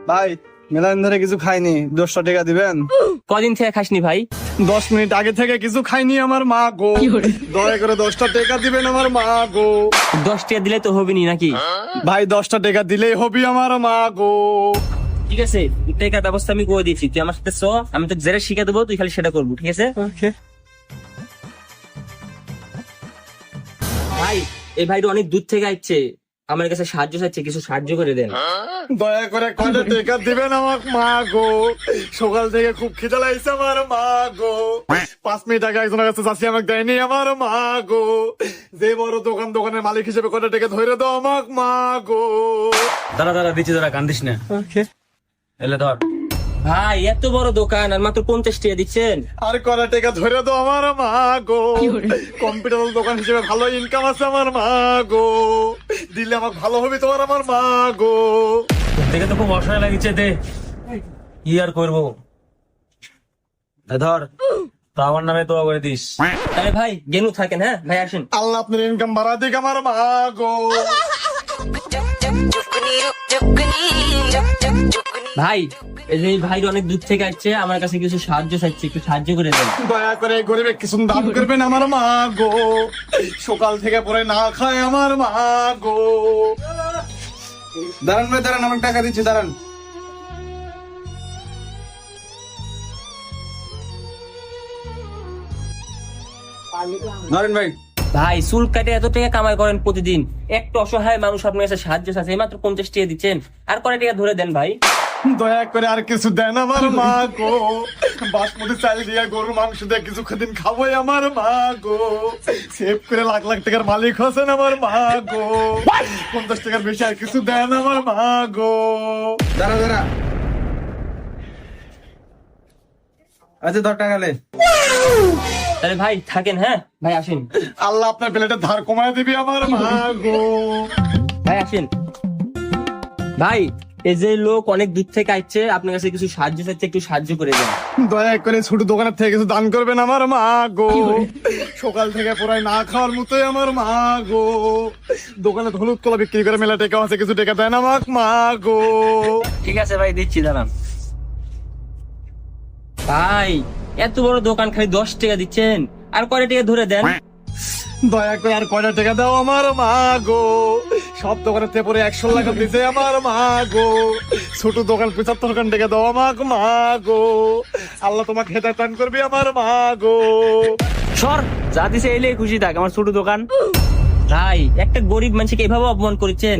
ভাই মেলাদিন ধরে কিছু খাইনি, 10টা টাকা দিবেন? কদিন থেকে খাসনি ভাই? 10 মিনিট আগে থেকে কিছু খাইনি আমার মা গো, দয়া করে 10টা টাকা দিবেন আমার মা গো। 10 টাকা দিলে তো হবে নি নাকি? ভাই 10টা টাকা দিলেই হবি আমার মা গো। ঠিক আছে, টাকার ব্যবস্থা আমি করে দিয়েছি, তুই আমার সাথে চ, আমি তো যেটা শিখে দেবো তুই খালি সেটা করবো, ঠিক আছে? ভাই এই ভাইটা অনেক দূর থেকে আসছে, আমার কাছে সাহায্য চাইছে, কিছু সাহায্য করে দেন। দয়া করে কয়টা টাকা দিবেন আমার মা গো, সকাল থেকে খুব খিদে লাগছে আমার মা গো। 5 মিনিট আগে একজনের কাছে চাষি আমাকে দেয়নি আমার মা গো। যে বড় দোকানের মালিক হিসেবে কয়টা টাকা ধরে দাও আমার মা গো। দাঁড়া দিচ্ছি, দাঁড়া, কান্দিস না। এলে ধর। ভাই এত বড় দোকান আর মাত্র 50 টাকা দিচ্ছেন? আর কয়টা টাকা ধরে দাও আমার মা গো। কম্পিউটার দোকান হিসেবে ভালো ইনকাম আছে আমার মা গো, দিলে আমার ভালো হবে তোমার আমার মা গো। দেখে তো খুব অসহায় লাগিছে, দে কি আর করবো। ধর, তো আমার নামে তো করে দিস। তাহলে ভাই গেনু থাকেন, হ্যাঁ ভাই আসেন। আল্লাহ আপনার ইনকাম বাড়া দিক আমার মা গো। ভাই এই যে এই ভাই অনেক দূর থেকে আসছে, আমার কাছে কিছু সাহায্য চাইছে, একটু সাহায্য করে দেন। দয়া করে গরিবে কিছু দান করবেন আমার মা গো, সকাল থেকে পরে না খায় আমার মা গো। দাঁড়ান ভাই দাঁড়ান, আমার টাকা দিচ্ছি, দাঁড়ান। ধরেন ভাই। ভাই চুল কাটে এত টাকা কামাই করেন প্রতিদিন, একটু অসহায় মানুষ আপনার কাছে সাহায্য চাচ্ছে, এই মাত্র 50 টাকা দিচ্ছেন, আর কয় টাকা ধরে দেন ভাই। দয়া করে আর কিছু দেন আমার মা গো, বাসমতি চাল দিয়ে গরুর মাংস দিয়ে কিছু দিন খাবো আমার মা গো। সেভ করে লাখ লাখ টাকার মালিক হচ্ছেন আমার মা গো, 50 টাকার বেশি আর কিছু দেন আমার মা গো। দাঁড়া আচ্ছা 10 টাকা লে। তাহলে ভাই থাকেন, হ্যাঁ ভাই আসেন। আল্লাহ আপনার প্লেটের ধার কমায় দিবি আমার মা গো। ভাই আসেন। ভাই এই যে লোক অনেক দূর থেকে আসছে, আপনার কাছে কিছু সাহায্য চাইছে, একটু সাহায্য করে দেন। দয়া করে ছোট দোকানের থেকে কিছু দান করবেন আমার মা গো, সকাল থেকে পুরাই না খাওয়ার মতোই আমার মা গো। দোকানে হলুদ কলা বিক্রি করে মেলা টাকা আছে, কিছু টাকা দেন আমার মা গো। ঠিক আছে ভাই দিচ্ছি, দাঁড়ান। ভাই এত বড় দোকান খালি 10 টাকা দিচ্ছেন, আর কয় টাকা ধরে দেন। দয়া করে আর কয়টা টাকা দাও আমার মা গো, সব দোকানের থেকে পরে 100 টাকা দিছে আমার মা গো। ছোট দোকান 75 টাকা দাও আমার মা গো। আল্লাহ তোমাকে হেদায়েত দান করবি আমার মা গো। সর, যা দিছে এলে খুশি থাক, আমার ছোট দোকান। ভাই একটা গরিব মানুষকে এভাবে অপমান করেছেন।